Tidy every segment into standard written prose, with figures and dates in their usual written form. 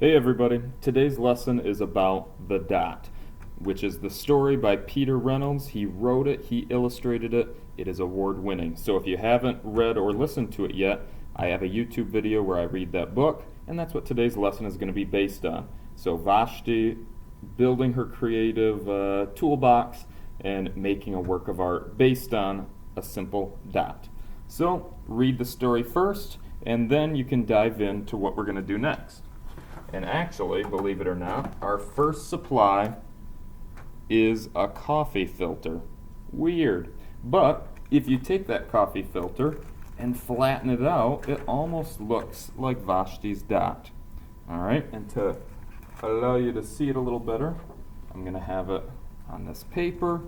Hey everybody, today's lesson is about The Dot, which is the story by Peter Reynolds. He wrote it, he illustrated it, it is award-winning. So if you haven't read or listened to it yet, I have a YouTube video where I read that book, and that's what today's lesson is going to be based on. So Vashti building her creative toolbox and making a work of art based on a simple dot. So read the story first, and then you can dive into what we're going to do next. And actually, believe it or not, our first supply is a coffee filter. Weird. But if you take that coffee filter and flatten it out, it almost looks like Vashti's dot. Alright, and to allow you to see it a little better, I'm going to have it on this paper.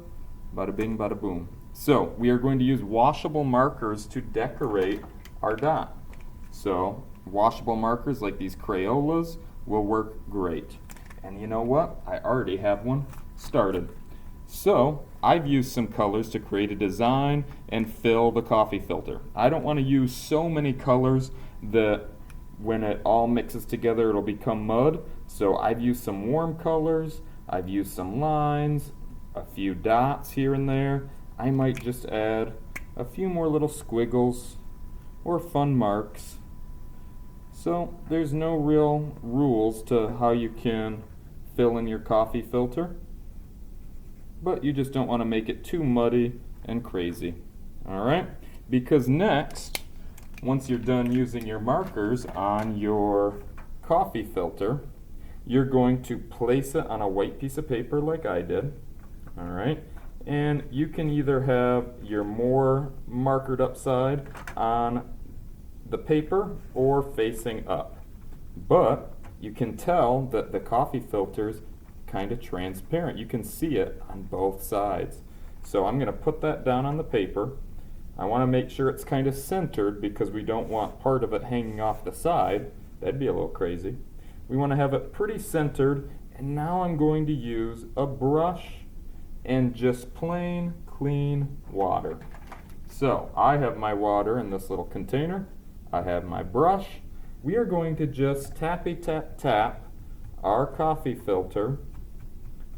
Bada bing, bada boom. So, we are going to use washable markers to decorate our dot. So, washable markers like these Crayolas will work great. And you know what? I already have one started. So I've used some colors to create a design and fill the coffee filter. I don't want to use so many colors that when it all mixes together it'll become mud. So I've used some warm colors, I've used some lines, a few dots here and there. I might just add a few more little squiggles or fun marks. So there's no real rules to how you can fill in your coffee filter, but you just don't want to make it too muddy and crazy. Alright, because next, once you're done using your markers on your coffee filter, you're going to place it on a white piece of paper like I did. Alright, and you can either have your more markered up side on the paper or facing up, but you can tell that the coffee filter's kind of transparent. You can see it on both sides. So I'm going to put that down on the paper. I want to make sure it's kind of centered because we don't want part of it hanging off the side. That'd be a little crazy. We want to have it pretty centered, and now I'm going to use a brush and just plain clean water. So I have my water in this little container. I have my brush. We are going to just tappy tap tap our coffee filter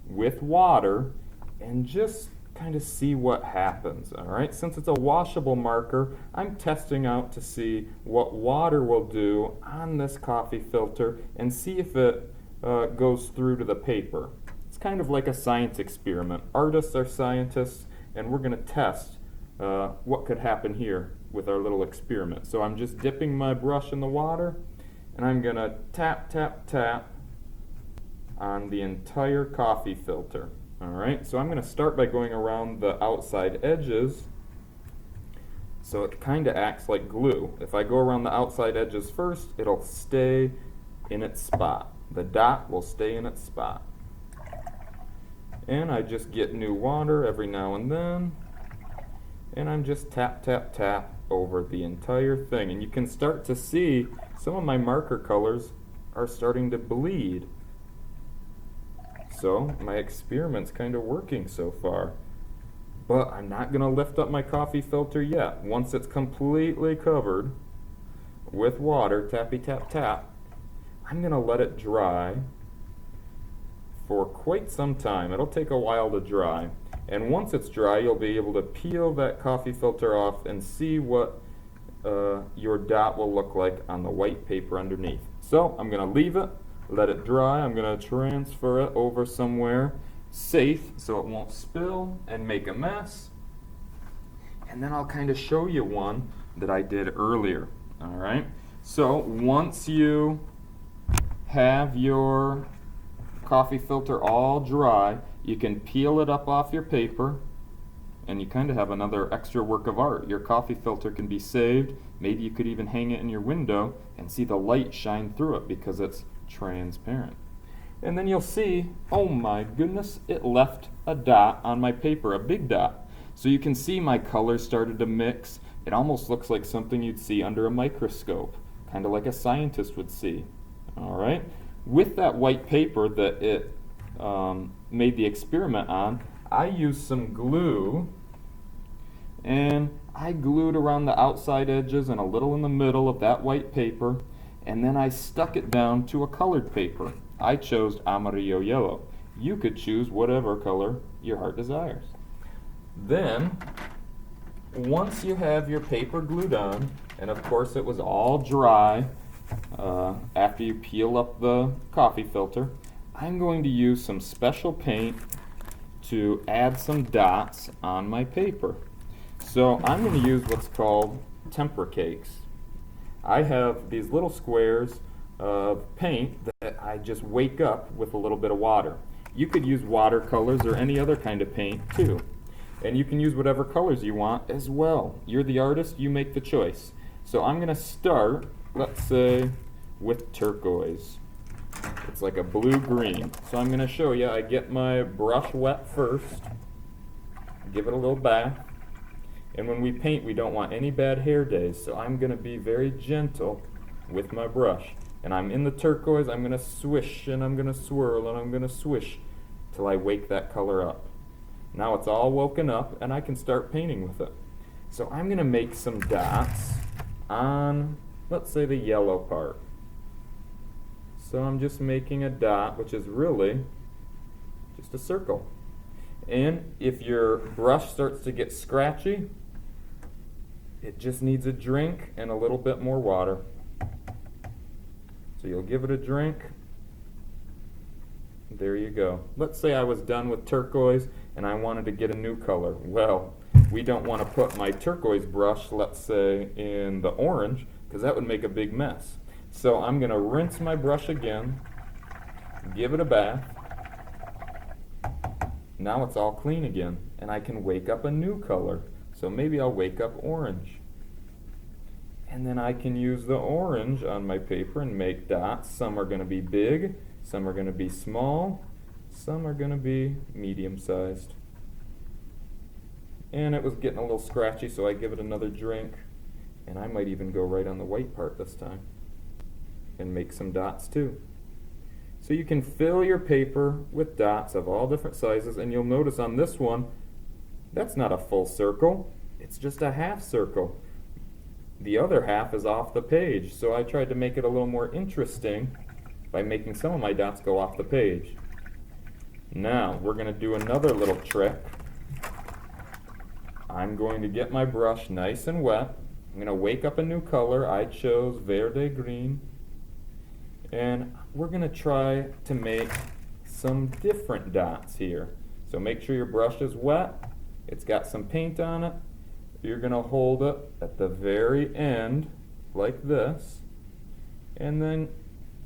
with water and just kind of see what happens. Alright, since it's a washable marker, I'm testing out to see what water will do on this coffee filter and see if it goes through to the paper. It's kind of like a science experiment. Artists are scientists, and we're going to test what could happen here with our little experiment. So I'm just dipping my brush in the water, and I'm going to tap, tap, tap on the entire coffee filter. Alright, so I'm going to start by going around the outside edges, so it kind of acts like glue. If I go around the outside edges first, it'll stay in its spot. The dot will stay in its spot. And I just get new water every now and then, and I'm just tap, tap, tap over the entire thing. And you can start to see some of my marker colors are starting to bleed. So my experiment's kind of working so far. But I'm not going to lift up my coffee filter yet. Once it's completely covered with water, tappy tap tap, I'm going to let it dry for quite some time. It'll take a while to dry. And once it's dry, you'll be able to peel that coffee filter off and see what your dot will look like on the white paper underneath. So I'm going to leave it, let it dry. I'm going to transfer it over somewhere safe so it won't spill and make a mess. And then I'll kind of show you one that I did earlier. Alright, so once you have your coffee filter all dry, you can peel it up off your paper, and you kind of have another extra work of art. Your coffee filter can be saved. Maybe you could even hang it in your window and see the light shine through it because it's transparent. And then you'll see, oh my goodness, it left a dot on my paper, a big dot. So you can see my colors started to mix. It almost looks like something you'd see under a microscope, kind of like a scientist would see. Alright, with that white paper that it made the experiment on, I used some glue, and I glued around the outside edges and a little in the middle of that white paper, and then I stuck it down to a colored paper. I chose amarillo yellow. You could choose whatever color your heart desires. Then, once you have your paper glued on, and of course it was all dry after you peel up the coffee filter, I'm going to use some special paint to add some dots on my paper. So I'm going to use what's called temper cakes. I have these little squares of paint that I just wake up with a little bit of water. You could use watercolors or any other kind of paint too. And you can use whatever colors you want as well. You're the artist, you make the choice. So I'm going to start, let's say, with turquoise. It's like a blue-green. So I'm going to show you, I get my brush wet first, give it a little bath. And when we paint, we don't want any bad hair days, so I'm going to be very gentle with my brush. And I'm in the turquoise, I'm going to swish, and I'm going to swirl, and I'm going to swish till I wake that color up. Now it's all woken up, and I can start painting with it. So I'm going to make some dots on, let's say, the yellow part. So I'm just making a dot, which is really just a circle. And if your brush starts to get scratchy, it just needs a drink and a little bit more water. So you'll give it a drink. There you go. Let's say I was done with turquoise and I wanted to get a new color. Well, we don't want to put my turquoise brush, let's say, in the orange, because that would make a big mess. So I'm going to rinse my brush again, give it a bath. Now it's all clean again, and I can wake up a new color. So maybe I'll wake up orange. And then I can use the orange on my paper and make dots. Some are going to be big, some are going to be small, some are going to be medium-sized. And it was getting a little scratchy, so I give it another drink. And I might even go right on the white part this time and make some dots too. So you can fill your paper with dots of all different sizes, and you'll notice on this one, that's not a full circle, it's just a half circle. The other half is off the page, so I tried to make it a little more interesting by making some of my dots go off the page. Now, we're going to do another little trick. I'm going to get my brush nice and wet. I'm going to wake up a new color. I chose verde green. And we're going to try to make some different dots here. So make sure your brush is wet. It's got some paint on it. You're going to hold it at the very end like this. And then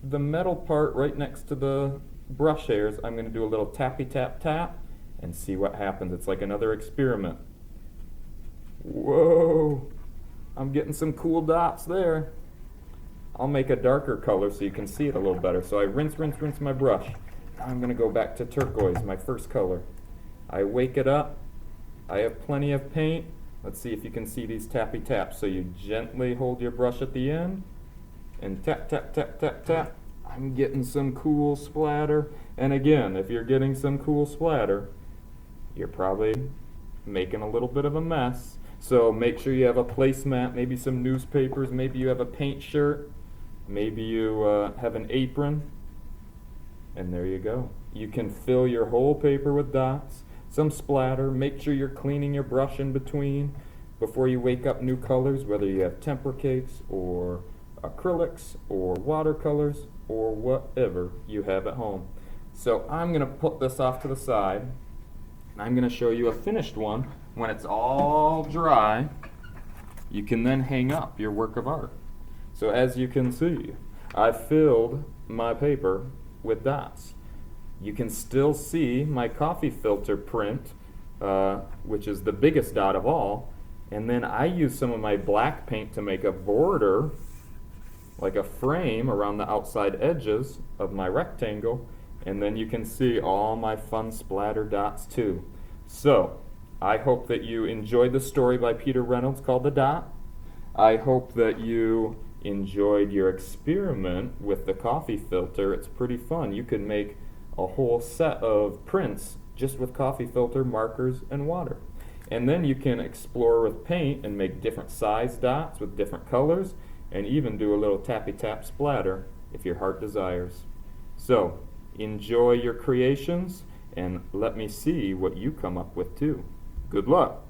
the metal part right next to the brush hairs, I'm going to do a little tappy tap tap and see what happens. It's like another experiment. Whoa! I'm getting some cool dots there. I'll make a darker color so you can see it a little better. So I rinse my brush. Now I'm going to go back to turquoise, my first color. I wake it up. I have plenty of paint. Let's see if you can see these tappy taps. So you gently hold your brush at the end and tap, tap, tap, tap, tap. I'm getting some cool splatter. And again, if you're getting some cool splatter, you're probably making a little bit of a mess. So make sure you have a placemat, maybe some newspapers, maybe you have a paint shirt. Maybe you have an apron, and there you go. You can fill your whole paper with dots, some splatter. Make sure you're cleaning your brush in between before you wake up new colors, whether you have temper cakes or acrylics or watercolors or whatever you have at home. So I'm going to put this off to the side, and I'm going to show you a finished one. When it's all dry, you can then hang up your work of art. So as you can see, I filled my paper with dots. You can still see my coffee filter print, which is the biggest dot of all. And then I used some of my black paint to make a border, like a frame around the outside edges of my rectangle. And then you can see all my fun splatter dots too. So, I hope that you enjoyed the story by Peter Reynolds called The Dot. I hope that you enjoyed your experiment with the coffee filter. It's pretty fun. You can make a whole set of prints just with coffee filter, markers, and water. And then you can explore with paint and make different size dots with different colors. and even do a little tappy tap splatter if your heart desires. So, enjoy your creations and let me see what you come up with too. Good luck!